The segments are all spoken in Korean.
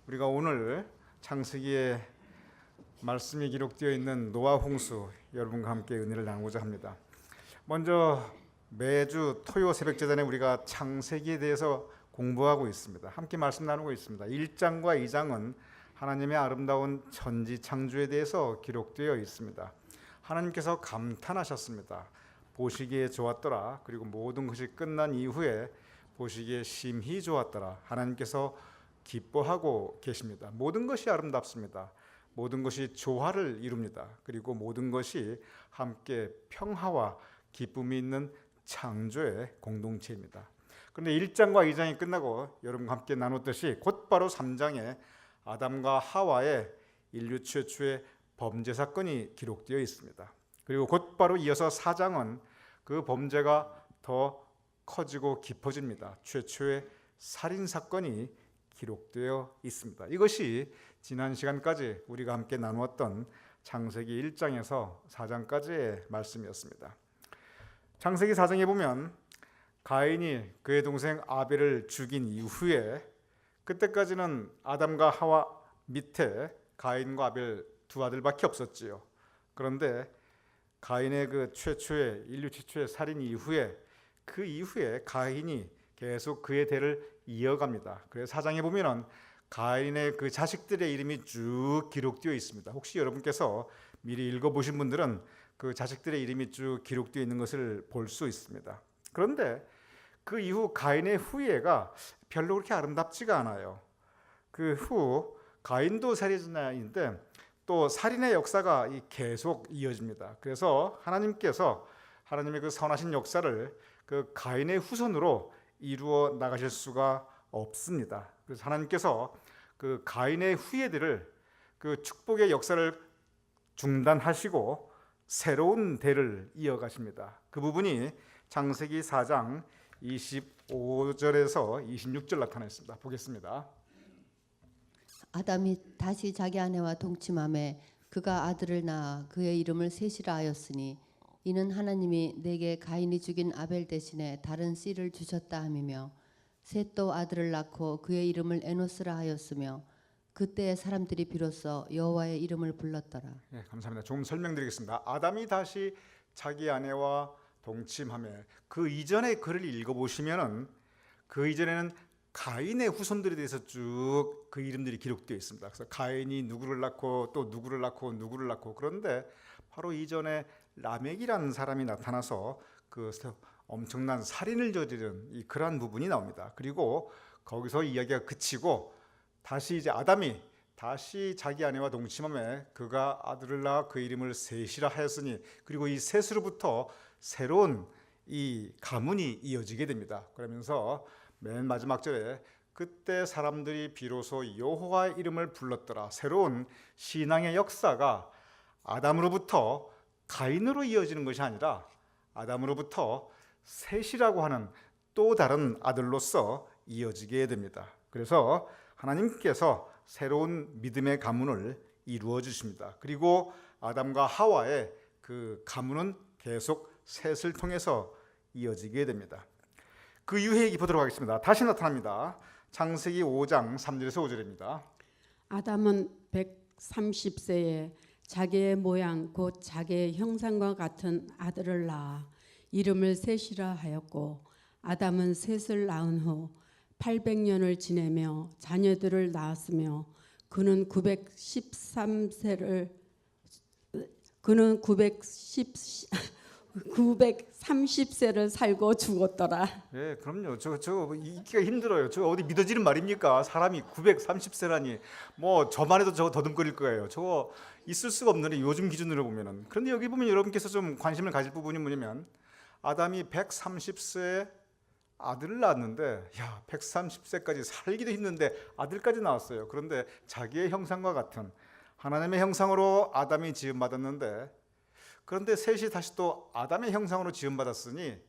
우리가 오늘 창세기에 말씀이 기록되어 있는 노아 홍수 여러분과 함께 은혜를 나누고자 합니다. 먼저 매주 토요 새벽 제단에 우리가 창세기에 대해서 공부하고 있습니다. 함께 말씀 나누고 있습니다. 1장과 2장은 하나님의 아름다운 천지 창조에 대해서 기록되어 있습니다. 하나님께서 감탄하셨습니다. 보시기에 좋았더라. 그리고 모든 것이 끝난 이후에 보시기에 심히 좋았더라. 하나님께서 기뻐하고 계십니다. 모든 것이 아름답습니다. 모든 것이 조화를 이룹니다. 그리고 모든 것이 함께 평화와 기쁨이 있는 창조의 공동체입니다. 그런데 1장과 2장이 끝나고 여러분과 함께 나눴듯이 곧바로 3장에 아담과 하와의 인류 최초의 범죄 사건이 기록되어 있습니다. 그리고 곧바로 이어서 4장은 그 범죄가 더 커지고 깊어집니다. 최초의 살인 사건이 기록되어 있습니다. 이것이 지난 시간까지 우리가 함께 나누었던 창세기 1장에서 4장까지의 말씀이었습니다. 창세기 4장에 보면 가인이 그의 동생 아벨을 죽인 이후에, 그때까지는 아담과 하와 밑에 가인과 아벨 두 아들밖에 없었지요. 그런데 가인의 그 인류 최초의 살인 이후에, 그 이후에 가인이 계속 그의 대를 이어갑니다. 그래서 4장에 보면은 가인의 그 자식들의 이름이 쭉 기록되어 있습니다. 혹시 여러분께서 미리 읽어보신 분들은 그 자식들의 이름이 쭉 기록되어 있는 것을 볼 수 있습니다. 그런데 그 이후 가인의 후예가 별로 그렇게 아름답지가 않아요. 그 후 가인도 살인자인데 또 살인의 역사가 계속 이어집니다. 그래서 하나님의 그 선하신 역사를 그 가인의 후손으로 이루어 나가실 수가 없습니다. 그래서 하나님께서 그 가인의 후예들을 그 축복의 역사를 중단하시고 새로운 대를 이어가십니다. 그 부분이 창세기 4장 25절에서 26절 나타나 있습니다. 보겠습니다. 아담이 다시 자기 아내와 동침하매 그가 아들을 낳아 그의 이름을 셋이라 하였으니 이는 하나님이 내게 가인이 죽인 아벨 대신에 다른 씨를 주셨다 함이며, 셋도 아들을 낳고 그의 이름을 에노스라 하였으며 그때 사람들이 비로소 여호와의 이름을 불렀더라. 네, 감사합니다. 좀 설명드리겠습니다. 아담이 다시 자기 아내와 동침하며, 그 이전의 글을 읽어보시면은 그 이전에는 가인의 후손들에 대해서 쭉 그 이름들이 기록되어 있습니다. 그래서 가인이 누구를 낳고 또 누구를 낳고 그런데 바로 이전에 라멕이라는 사람이 나타나서 그 엄청난 살인을 저지른 그러한 부분이 나옵니다. 그리고 거기서 이야기가 그치고 다시 이제 아담이 다시 자기 아내와 동침하며 그가 아들을 낳아 그 이름을 셋이라 하였으니, 그리고 이 셋으로부터 새로운 이 가문이 이어지게 됩니다. 그러면서 맨 마지막 절에 그때 사람들이 비로소 여호와의 이름을 불렀더라. 새로운 신앙의 역사가 아담으로부터 가인으로 이어지는 것이 아니라 아담으로부터 셋이라고 하는 또 다른 아들로서 이어지게 됩니다. 그래서 하나님께서 새로운 믿음의 가문을 이루어 주십니다. 그리고 아담과 하와의 그 가문은 계속 셋을 통해서 이어지게 됩니다. 그 이후 얘기 보도록 하겠습니다. 다시 나타납니다. 창세기 5장 3절에서 5절입니다. 아담은 130세에 자기의 모양 곧 자기의 형상과 같은 아들을 낳아 이름을 셋이라 하였고, 아담은 셋을 낳은 후 800년을 지내며 자녀들을 낳았으며 그는 930세를 살고 죽었더라. 예, 그럼요. 저 읽기가 힘들어요. 저 어디 믿어지는 말입니까? 사람이 930세라니. 뭐 저만 해도 저거 더듬거릴 거예요. 저거 있을 수가 없는데, 요즘 기준으로 보면은. 그런데 여기 보면 여러분께서 좀 관심을 가질 부분이 뭐냐면, 아담이 130세에 아들을 낳았는데, 야, 130세까지 살기도 힘든데 아들까지 낳았어요. 그런데 자기의 형상과 같은 하나님의 형상으로 아담이 지음받았는데, 그런데 셋이 다시 또 아담의 형상으로 지음받았으니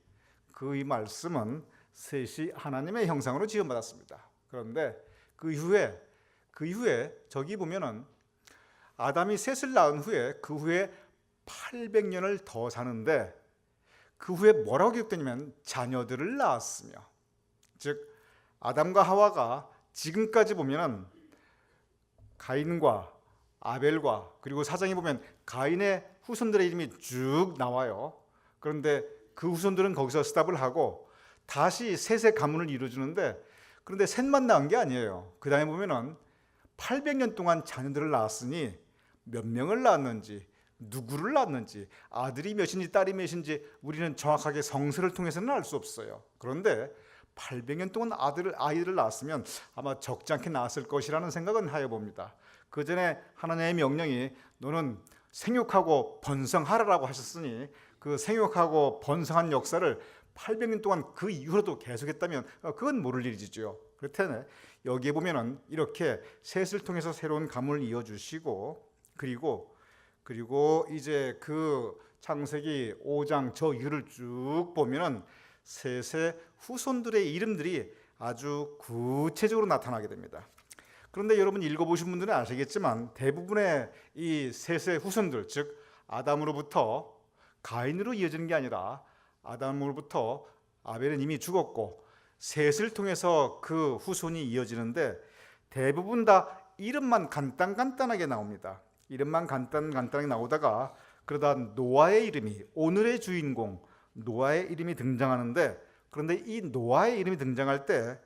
그 이 말씀은 셋이 하나님의 형상으로 지음받았습니다. 그런데 그 이후에 저기 보면은 아담이 셋을 낳은 후에 그 후에 800년을 더 사는데, 그 후에 뭐라고 기록되냐면 자녀들을 낳았으며, 즉 아담과 하와가 지금까지 보면은 가인과 아벨과 그리고 사장에 보면 가인의 후손들의 이름이 쭉 나와요. 그런데 그 후손들은 거기서 스탑을 하고 다시 셋의 가문을 이루어주는데, 그런데 셋만 낳은 게 아니에요. 그 다음에 보면은 800년 동안 자녀들을 낳았으니 몇 명을 낳았는지, 누구를 낳았는지, 아들이 몇인지 딸이 몇인지 우리는 정확하게 성서를 통해서는 알 수 없어요. 그런데 800년 동안 아이들을 낳았으면 아마 적지 않게 낳았을 것이라는 생각은 하여 봅니다. 그 전에 하나님의 명령이 너는 생육하고 번성하라라고 하셨으니 그 생육하고 번성한 역사를 800년 동안 그 이후로도 계속했다면 그건 모를 일이지요. 그렇다면 여기에 보면은 이렇게 셋을 통해서 새로운 가문을 이어주시고, 그리고 이제 그 창세기 5장 저 이후를 쭉 보면은 셋의 후손들의 이름들이 아주 구체적으로 나타나게 됩니다. 그런데 여러분 읽어보신 분들은 아시겠지만 대부분의 이 셋의 후손들, 즉 아담으로부터 가인으로 이어지는 게 아니라 아담으로부터 아벨은 이미 죽었고 셋을 통해서 그 후손이 이어지는데 대부분 다 이름만 간단하게 나옵니다. 이름만 간단하게 나오다가 그러다 노아의 이름이, 오늘의 주인공 노아의 이름이 등장하는데, 그런데 이 노아의 이름이 등장할 때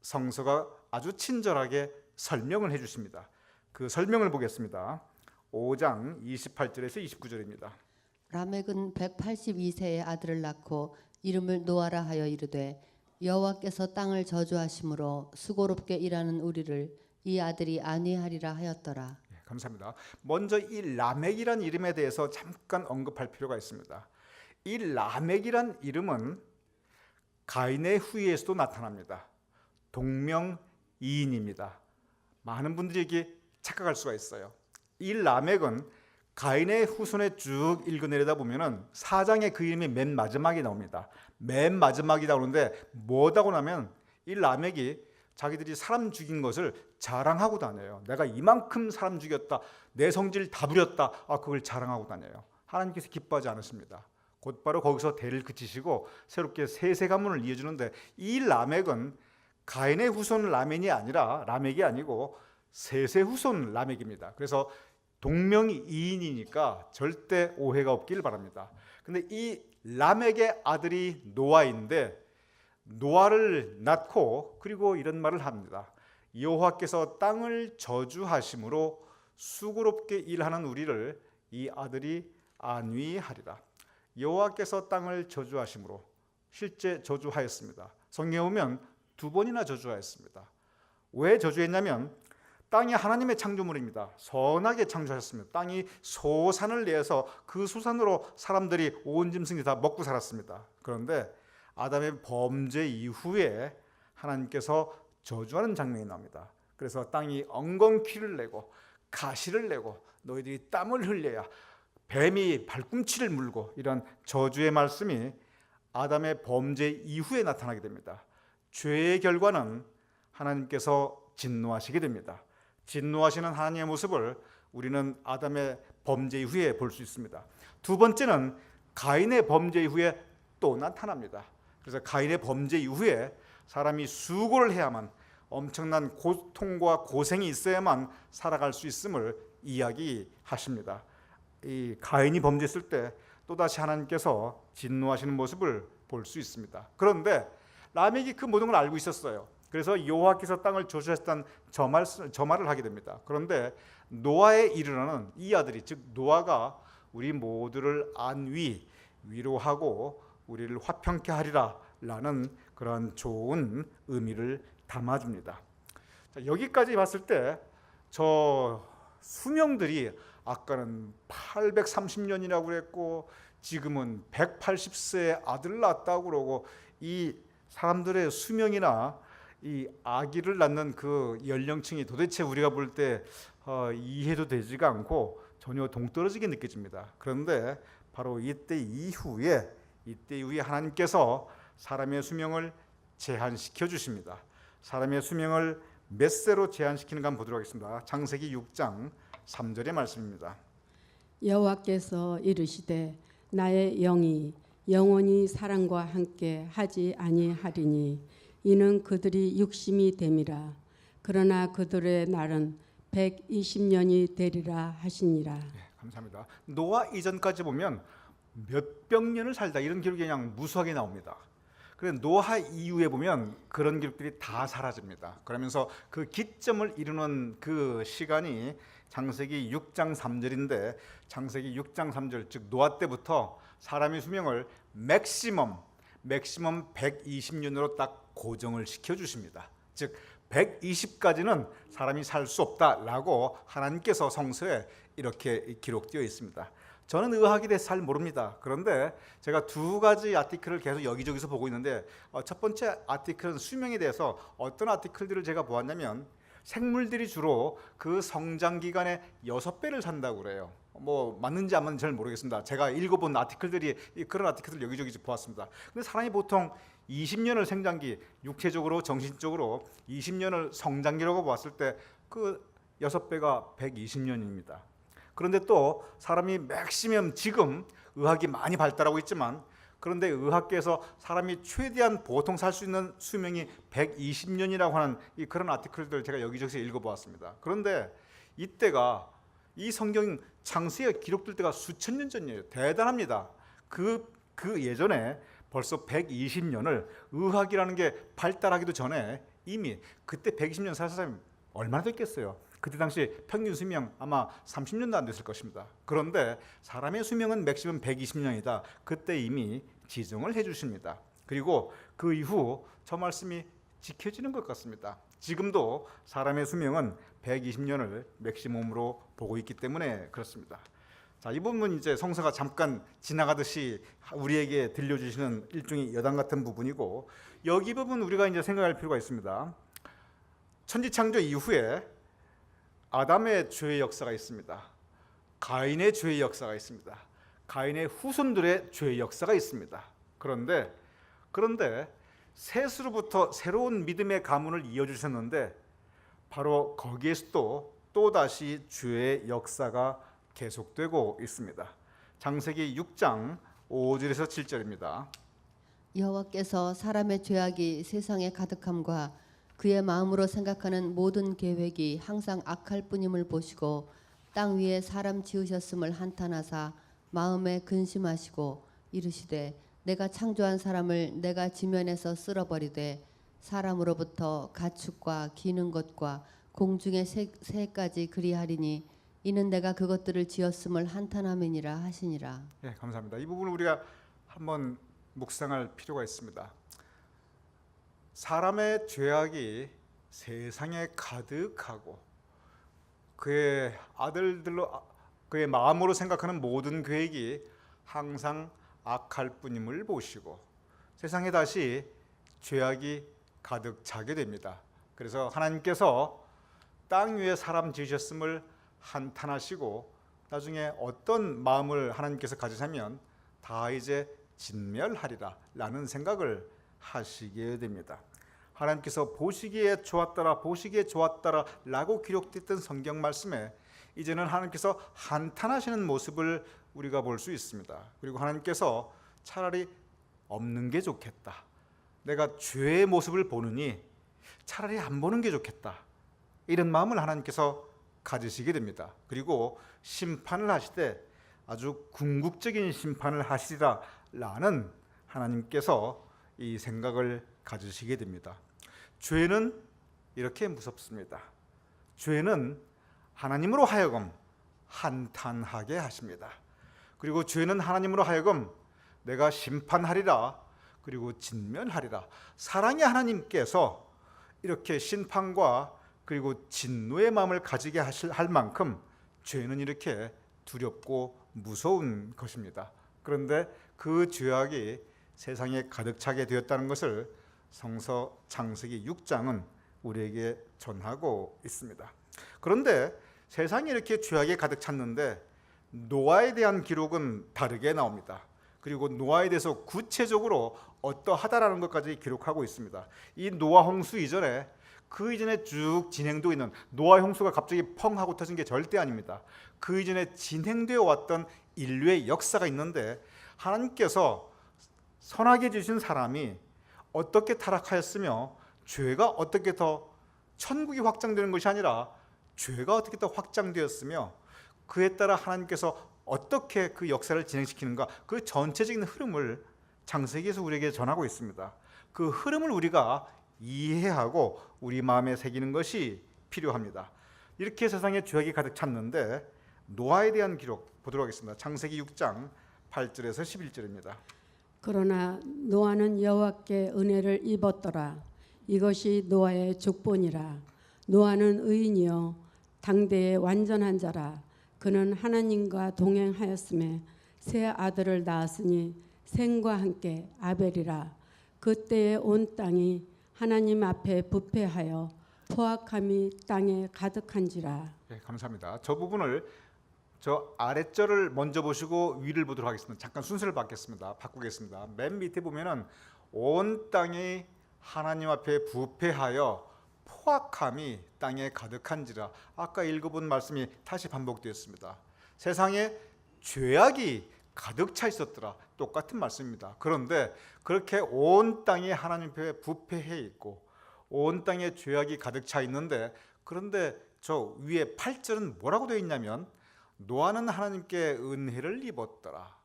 성서가 아주 친절하게 설명을 해주십니다. 그 설명을 보겠습니다. 5장 28절에서 29절입니다. 라멕은 182세에 아들을 낳고 이름을 노아라 하여 이르되 여호와께서 땅을 저주하심으로 수고롭게 일하는 우리를 이 아들이 안위하리라 하였더라. 감사합니다. 먼저 이 라멕이란 이름에 대해서 잠깐 언급할 필요가 있습니다. 이 라멕이란 이름은 가인의 후예에서도 나타납니다. 동명이인입니다. 많은 분들이 여기 착각할 수가 있어요. 이 라멕은 가인의 후손에 쭉 읽어내려다 보면은 4장에 그 이름이 맨 마지막에 나옵니다. 맨 마지막이다 그러는데 뭐다고 나면 이 라멕이 자기들이 사람 죽인 것을 자랑하고 다녀요. 내가 이만큼 사람 죽였다, 내 성질 다 부렸다, 그걸 자랑하고 다녀요. 하나님께서 기뻐하지 않으십니다. 곧바로 거기서 대를 그치시고 새롭게 셋의 가문을 이어주는데, 이 라멕은 가인의 후손 라멕이 아니고 셋의 후손 라멕입니다. 그래서 동명이인이니까 절대 오해가 없길 바랍니다. 근데 이 라멕의 아들이 노아인데, 노아를 낳고 그리고 이런 말을 합니다. 여호와께서 땅을 저주하심으로 수고롭게 일하는 우리를 이 아들이 안위하리라. 여호와께서 땅을 저주하심으로, 실제 저주하였습니다. 성경에 보면 2번이나 저주하였습니다. 왜 저주했냐면 땅이 하나님의 창조물입니다. 선하게 창조하셨습니다. 땅이 소산을 내서 그 소산으로 사람들이 온 짐승이 다 먹고 살았습니다. 그런데 아담의 범죄 이후에 하나님께서 저주하는 장면이 나옵니다. 그래서 땅이 엉겅퀴를 내고 가시를 내고 너희들이 땀을 흘려야 뱀이 발꿈치를 물고, 이런 저주의 말씀이 아담의 범죄 이후에 나타나게 됩니다. 죄의 결과는 하나님께서 진노하시게 됩니다. 진노하시는 하나님의 모습을 우리는 아담의 범죄 이후에 볼 수 있습니다. 두 번째는 가인의 범죄 이후에 또 나타납니다. 그래서 가인의 범죄 이후에 사람이 수고를 해야만, 엄청난 고통과 고생이 있어야만 살아갈 수 있음을 이야기하십니다. 이 가인이 범죄했을 때 또다시 하나님께서 진노하시는 모습을 볼 수 있습니다. 그런데 라멕이 그 모든 걸 알고 있었어요. 그래서 여호와께서 땅을 저주하셨다는 저 말을 하게 됩니다. 그런데 노아에 이르러는 이 아들이, 즉 노아가 우리 모두를 위로하고 우리를 화평케 하리라 라는 그런 좋은 의미를 담아줍니다. 자, 여기까지 봤을 때 저 수명들이 아까는 830년이라고 그랬고 지금은 180세에 아들 낳았다고 그러고, 이 사람들의 수명이나 이 아기를 낳는 그 연령층이 도대체 우리가 볼 때 이해도 되지가 않고 전혀 동떨어지게 느껴집니다. 그런데 바로 이때 이후에 하나님께서 사람의 수명을 제한시켜 주십니다. 사람의 수명을 몇 세로 제한시키는가 한번 보도록 하겠습니다. 창세기 6장 3절의 말씀입니다. 여호와께서 이르시되 나의 영이 영원히 사람과 함께 하지 아니하리니 이는 그들이 육심이 됨이라. 그러나 그들의 날은 120년이 되리라 하시니라. 예, 감사합니다. 노아 이전까지 보면 몇백 년을 살다 이런 기록이 그냥 무수하게 나옵니다. 그런데 노아 이후에 보면 그런 기록들이 다 사라집니다. 그러면서 그 기점을 이루는 그 시간이 창세기 6장 3절인데, 창세기 6장 3절, 즉 노아 때부터 사람의 수명을 맥시멈 120년으로 딱 고정을 시켜 주십니다. 즉 120까지는 사람이 살 수 없다라고 하나님께서 성서에 이렇게 기록되어 있습니다. 저는 의학에 대해서 잘 모릅니다. 그런데 제가 두 가지 아티클을 계속 여기저기서 보고 있는데, 첫 번째 아티클은 수명에 대해서 어떤 아티클들을 제가 보았냐면, 생물들이 주로 그 성장 기간의 6배를 산다고 그래요. 뭐 맞는지 안 맞는지 잘 모르겠습니다. 제가 읽어본 아티클들이 그런 아티클들 여기저기 보았습니다. 근데 사람이 보통 20년을 생장기, 육체적으로 정신적으로 20년을 성장기라고 보았을 때 그 6배가 120년입니다. 그런데 또 사람이 맥시멈, 지금 의학이 많이 발달하고 있지만, 그런데 의학계에서 사람이 최대한 보통 살 수 있는 수명이 120년이라고 하는 그런 아티클들 제가 여기저기서 읽어보았습니다. 그런데 이때가 이 성경 창세기에 기록될 때가 수천 년 전이에요. 대단합니다. 그 예전에 벌써 120년을 의학이라는 게 발달하기도 전에 이미 그때 120년 살 사람이 얼마나 됐겠어요. 그때 당시 평균 수명 아마 30년도 안 됐을 것입니다. 그런데 사람의 수명은 맥시멈 120년이다. 그때 이미 지정을 해주십니다. 그리고 그 이후 저 말씀이 지켜지는 것 같습니다. 지금도 사람의 수명은 120년을 맥시멈으로 보고 있기 때문에 그렇습니다. 자, 이 부분은 이제 성서가 잠깐 지나가듯이 우리에게 들려주시는 일종의 여담 같은 부분이고, 여기 부분 우리가 이제 생각할 필요가 있습니다. 천지창조 이후에 아담의 죄의 역사가 있습니다. 가인의 죄의 역사가 있습니다. 가인의 후손들의 죄의 역사가 있습니다. 그런데 셋으로부터 새로운 믿음의 가문을 이어주셨는데, 바로 거기에서도 또다시 죄의 역사가 계속되고 있습니다. 창세기 6장 5절에서 7절입니다. 여호와께서 사람의 죄악이 세상에 가득함과 그의 마음으로 생각하는 모든 계획이 항상 악할 뿐임을 보시고 땅 위에 사람 지으셨음을 한탄하사 마음에 근심하시고 이르시되 내가 창조한 사람을 내가 지면에서 쓸어버리되 사람으로부터 가축과 기는 것과 공중의 새까지 그리하리니 이는 내가 그것들을 지었음을 한탄함이니라 하시니라. 예, 감사합니다. 이 부분을 우리가 한번 묵상할 필요가 있습니다. 사람의 죄악이 세상에 가득하고 그의 아들들로 그의 마음으로 생각하는 모든 계획이 항상 악할 뿐임을 보시고 세상에 다시 죄악이 가득 차게 됩니다. 그래서 하나님께서 땅 위에 사람 지으셨음을 한탄하시고 나중에 어떤 마음을 하나님께서 가지자면 다 이제 진멸하리라 라는 생각을 하시게 됩니다. 하나님께서 보시기에 좋았더라 라고 기록됐던 성경 말씀에 이제는 하나님께서 한탄하시는 모습을 우리가 볼 수 있습니다. 그리고 하나님께서 차라리 없는 게 좋겠다, 내가 죄의 모습을 보느니 차라리 안 보는 게 좋겠다, 이런 마음을 하나님께서 가지시게 됩니다. 그리고 심판을 하시되 아주 궁극적인 심판을 하시리라 라는 하나님께서 이 생각을 가지시게 됩니다. 죄는 이렇게 무섭습니다. 죄는 하나님으로 하여금 한탄하게 하십니다. 그리고 죄는 하나님으로 하여금 내가 심판하리라, 그리고 진멸하리라. 사랑의 하나님께서 이렇게 심판과 그리고 진노의 마음을 가지게 할 만큼 죄는 이렇게 두렵고 무서운 것입니다. 그런데 그 죄악이 세상에 가득 차게 되었다는 것을 성서 창세기 6장은 우리에게 전하고 있습니다. 그런데 세상이 이렇게 죄악에 가득 찼는데 노아에 대한 기록은 다르게 나옵니다. 그리고 노아에 대해서 구체적으로 어떠하다라는 것까지 기록하고 있습니다. 이 노아 홍수 이전에 그 이전에 쭉 진행되어 있는, 노아 홍수가 갑자기 펑 하고 터진 게 절대 아닙니다. 그 이전에 진행되어 왔던 인류의 역사가 있는데 하나님께서 선하게 지으신 사람이 어떻게 타락하였으며 죄가 어떻게 더 천국이 확장되는 것이 아니라 죄가 어떻게 또 확장되었으며 그에 따라 하나님께서 어떻게 그 역사를 진행시키는가, 그 전체적인 흐름을 창세기에서 우리에게 전하고 있습니다. 그 흐름을 우리가 이해하고 우리 마음에 새기는 것이 필요합니다. 이렇게 세상에 죄악이 가득 찼는데 노아에 대한 기록 보도록 하겠습니다. 창세기 6장 8절에서 11절입니다. 그러나 노아는 여호와께 은혜를 입었더라. 이것이 노아의 족본이라. 노아는 의인이요 당대의 완전한 자라. 그는 하나님과 동행하였음에 세 아들을 낳았으니 셈과 함께 아벨이라. 그때에 온 땅이 하나님 앞에 부패하여 포악함이 땅에 가득한지라. 네, 감사합니다. 저 부분을 저 아랫절을 먼저 보시고 위를 보도록 하겠습니다. 잠깐 순서를 바꾸겠습니다. 맨 밑에 보면은 온 땅이 하나님 앞에 부패하여 포악함이 땅에 가득한지라. 아까 읽어본 말씀이 다시 반복되었습니다. 세상에 죄악이 가득 차 있었더라. 똑같은 말씀입니다. 그런데 그렇게 온 땅이 하나님 앞에 부패해 있고 온 땅에 죄악이 가득 차 있는데, 그런데 저 위에 8절은 뭐라고 되어 있냐면 노아는 하나님께 은혜를 입었더라.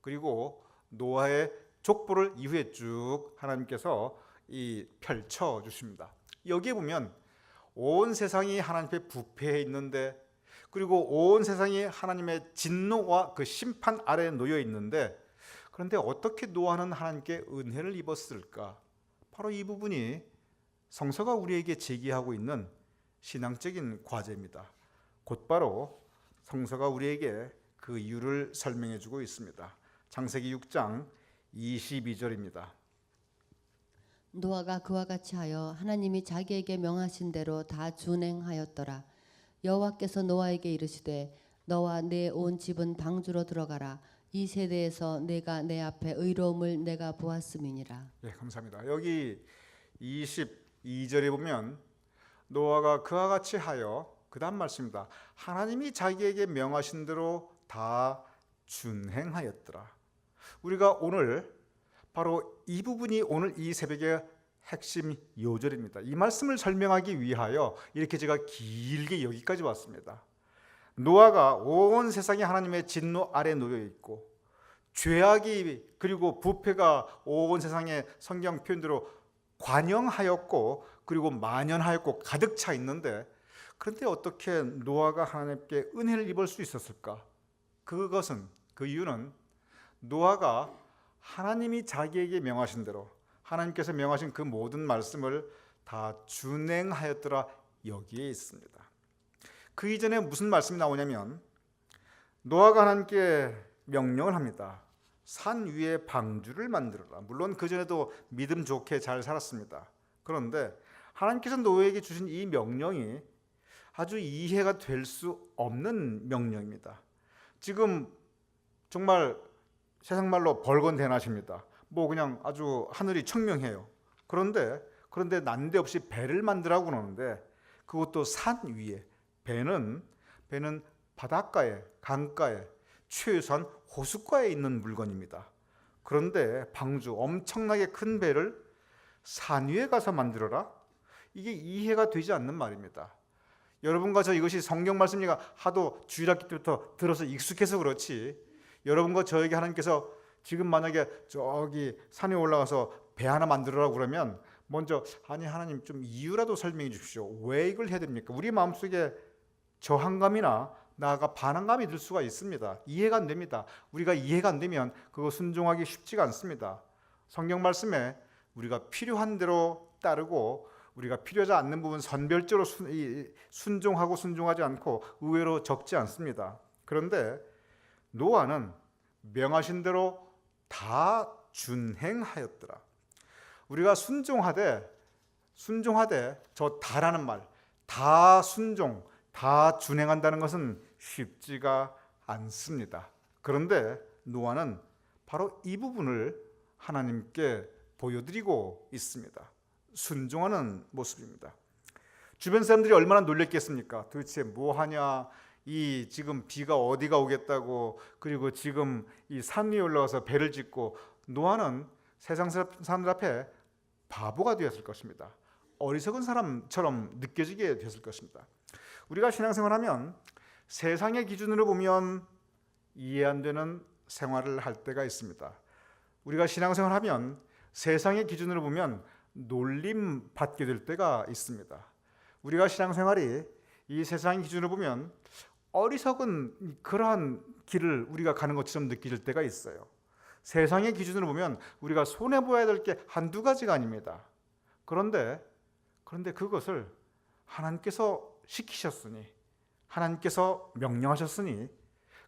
그리고 노아의 족보를 이후에 쭉 하나님께서 펼쳐 주십니다. 여기에 보면 온 세상이 하나님 앞에 부패해 있는데, 그리고 온 세상이 하나님의 진노와 그 심판 아래에 놓여 있는데, 그런데 어떻게 노아는 하나님께 은혜를 입었을까? 바로 이 부분이 성서가 우리에게 제기하고 있는 신앙적인 과제입니다. 곧바로 성서가 우리에게 그 이유를 설명해 주고 있습니다. 창세기 6장 22절입니다. 노아가 그와 같이 하여 하나님이 자기에게 명하신 대로 다 준행하였더라. 여호와께서 노아에게 이르시되 너와 내 온 집은 방주로 들어가라. 이 세대에서 내가 내 앞에 의로움을 내가 보았음이니라. 네, 감사합니다. 여기 22절에 보면 노아가 그와 같이 하여, 그 다음 말씀입니다. 하나님이 자기에게 명하신 대로 다 준행하였더라. 우리가 오늘 바로 이 부분이 오늘 이 새벽의 핵심 요절입니다. 이 말씀을 설명하기 위하여 이렇게 제가 길게 여기까지 왔습니다. 노아가 온 세상이 하나님의 진노 아래 놓여 있고 죄악이 그리고 부패가 온 세상에 성경 표현대로 관영하였고 그리고 만연하였고 가득 차 있는데, 그런데 어떻게 노아가 하나님께 은혜를 입을 수 있었을까? 그 이유는 노아가 하나님이 자기에게 명하신 대로, 하나님께서 명하신 그 모든 말씀을 다 준행하였더라, 여기에 있습니다. 그 이전에 무슨 말씀이 나오냐면 노아가 하나님께 명령을 합니다. 산 위에 방주를 만들어라. 물론 그전에도 믿음 좋게 잘 살았습니다. 그런데 하나님께서 노아에게 주신 이 명령이 아주 이해가 될 수 없는 명령입니다. 지금 정말 세상 말로 벌건대낮입니다. 뭐 그냥 아주 하늘이 청명해요. 그런데 난데없이 배를 만들라고 그러는데, 그것도 산 위에. 배는 바닷가에, 강가에, 최소한 호숫가에 있는 물건입니다. 그런데 방주, 엄청나게 큰 배를 산 위에 가서 만들어라? 이게 이해가 되지 않는 말입니다. 여러분과 저 이것이 성경 말씀이가 하도 주일학기 때부터 들어서 익숙해서 그렇지, 여러분과 저에게 하나님께서 지금 만약에 저기 산에 올라가서 배 하나 만들어라고 그러면 먼저 아니 하나님 좀 이유라도 설명해 주십시오. 왜 이걸 해야 됩니까? 우리 마음속에 저항감이나 나아가 반항감이 들 수가 있습니다. 이해가 안 됩니다. 우리가 이해가 안 되면 그거 순종하기 쉽지가 않습니다. 성경 말씀에 우리가 필요한 대로 따르고 우리가 필요하지 않는 부분 선별적으로 순종하고 순종하지 않고 의외로 적지 않습니다. 그런데 노아는 명하신 대로 다 준행하였더라. 우리가 순종하되 저 다라는 말, 다 순종, 다 준행한다는 것은 쉽지가 않습니다. 그런데 노아는 바로 이 부분을 하나님께 보여드리고 있습니다. 순종하는 모습입니다. 주변 사람들이 얼마나 놀랬겠습니까? 도대체 뭐 하냐? 이 지금 비가 어디가 오겠다고, 그리고 지금 이 산 위에 올라가서 배를 짓고. 노아는 세상 사람들 앞에 바보가 되었을 것입니다. 어리석은 사람처럼 느껴지게 되었을 것입니다. 우리가 신앙생활하면 세상의 기준으로 보면 이해 안 되는 생활을 할 때가 있습니다. 우리가 신앙생활하면 세상의 기준으로 보면 놀림 받게 될 때가 있습니다. 우리가 신앙생활이 이 세상의 기준으로 보면 어리석은 그러한 길을 우리가 가는 것처럼 느껴질 때가 있어요. 세상의 기준으로 보면 우리가 손해보아야 될 게 한두 가지가 아닙니다. 그런데 그것을 하나님께서 시키셨으니, 하나님께서 명령하셨으니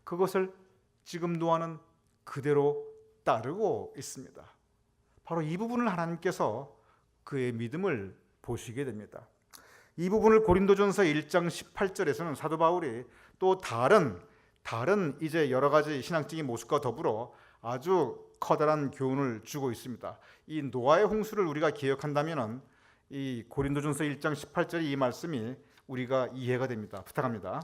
그것을 지금 노아는 그대로 따르고 있습니다. 바로 이 부분을 하나님께서 그의 믿음을 보시게 됩니다. 이 부분을 고린도전서 1장 18절에서는 사도 바울이 또 다른 이제 여러 가지 신앙적인 모습과 더불어 아주 커다란 교훈을 주고 있습니다. 이 노아의 홍수를 우리가 기억한다면은 이 고린도전서 1장 18절의 이 말씀이 우리가 이해가 됩니다. 부탁합니다.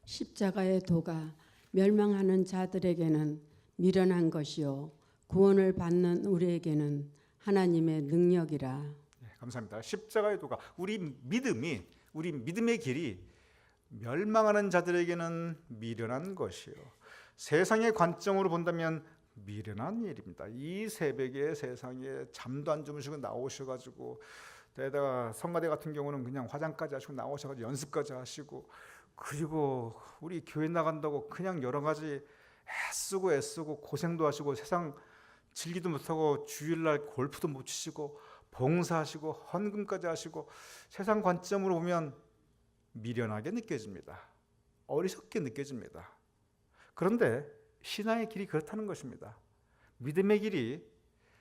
십자가의 도가 멸망하는 자들에게는 미련한 것이요 구원을 받는 우리에게는 하나님의 능력이라. 네, 감사합니다. 십자가의 도가 우리 믿음의 길이 멸망하는 자들에게는 미련한 것이요 세상의 관점으로 본다면 미련한 일입니다. 이 새벽에 세상에 잠도 안 주무시고 나오셔가지고 게다가 성가대 같은 경우는 그냥 화장까지 하시고 나오셔가지고 연습까지 하시고 그리고 우리 교회 나간다고 그냥 여러 가지 애쓰고 고생도 하시고 세상 즐기도 못하고 주일날 골프도 못 치시고 봉사하시고 헌금까지 하시고 세상 관점으로 보면 미련하게 느껴집니다. 어리석게 느껴집니다. 그런데 신앙의 길이 그렇다는 것입니다. 믿음의 길이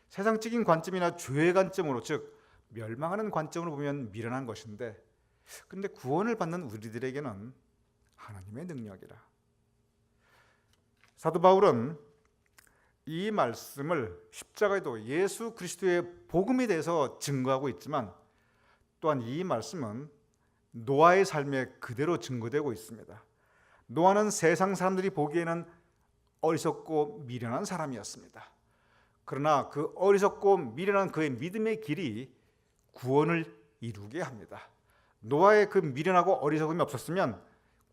세상적인 관점이나 죄의 관점으로 즉 멸망하는 관점으로 보면 미련한 것인데 그런데 구원을 받는 우리들에게는 하나님의 능력이라. 사도 바울은 이 말씀을 십자가에도 예수 그리스도의 복음에 대해서 증거하고 있지만 또한 이 말씀은 노아의 삶에 그대로 증거되고 있습니다. 노아는 세상 사람들이 보기에는 어리석고 미련한 사람이었습니다. 그러나 그 어리석고 미련한 그의 믿음의 길이 구원을 이루게 합니다. 노아의 그 미련하고 어리석음이 없었으면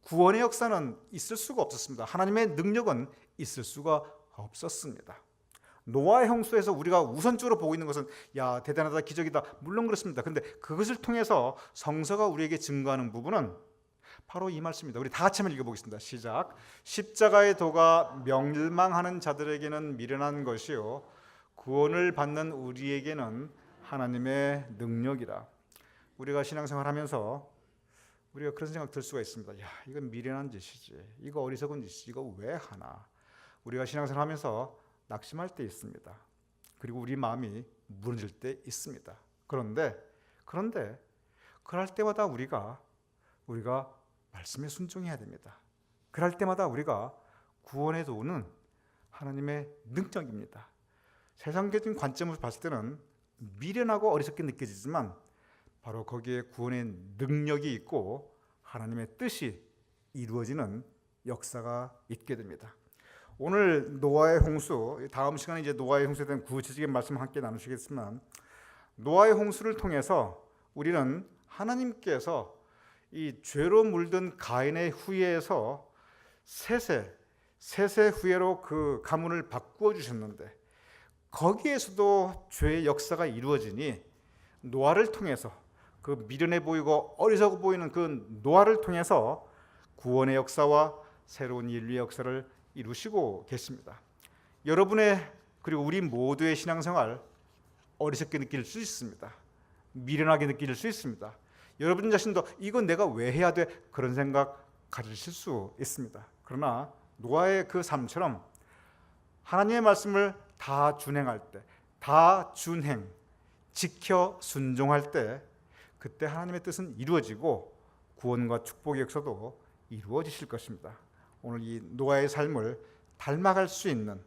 구원의 역사는 있을 수가 없었습니다. 하나님의 능력은 있을 수가 없었습니다. 노아의 홍수에서 우리가 우선적으로 보고 있는 것은 야 대단하다 기적이다 물론 그렇습니다. 그런데 그것을 통해서 성서가 우리에게 증거하는 부분은 바로 이 말씀입니다. 우리 다 같이 한번 읽어보겠습니다. 시작. 십자가의 도가 멸망하는 자들에게는 미련한 것이요 구원을 받는 우리에게는 하나님의 능력이라. 우리가 신앙생활하면서 우리가 그런 생각 들 수가 있습니다. 야 이건 미련한 짓이지, 이거 어리석은 짓이지, 이거 왜 하나. 우리가 신앙생활하면서 낙심할 때 있습니다. 그리고 우리 마음이 무너질 때 있습니다. 그런데 그럴 때마다 우리가 말씀에 순종해야 됩니다. 그럴 때마다 우리가 구원의 도는 하나님의 능력입니다. 세상적인 관점으로 봤을 때는 미련하고 어리석게 느껴지지만 바로 거기에 구원의 능력이 있고 하나님의 뜻이 이루어지는 역사가 있게 됩니다. 오늘 노아의 홍수, 다음 시간에 이제 노아의 홍수에 대한 구체적인 말씀을 함께 나누시겠지만 노아의 홍수를 통해서 우리는 하나님께서 이 죄로 물든 가인의 후예에서 셋의 후예로 그 가문을 바꾸어 주셨는데 거기에서도 죄의 역사가 이루어지니 노아를 통해서 그 미련해 보이고 어리석어 보이는 그 노아를 통해서 구원의 역사와 새로운 인류의 역사를 이루시고 계십니다. 여러분의 그리고 우리 모두의 신앙생활 어리석게 느낄 수 있습니다. 미련하게 느낄 수 있습니다. 여러분 자신도 이건 내가 왜 해야 돼? 그런 생각 가지실 수 있습니다. 그러나 노아의 그 삶처럼 하나님의 말씀을 다 준행할 때, 다 준행, 지켜 순종할 때 그때 하나님의 뜻은 이루어지고 구원과 축복의 역사도 이루어지실 것입니다. 오늘 이 노아의 삶을 닮아갈 수 있는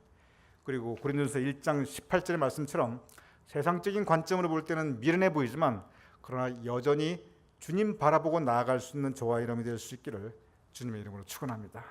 그리고 고린도전서 1장 18절의 말씀처럼 세상적인 관점으로 볼 때는 미련해 보이지만 그러나 여전히 주님 바라보고 나아갈 수 있는 저와 여러분이 될 수 있기를 주님의 이름으로 축원합니다.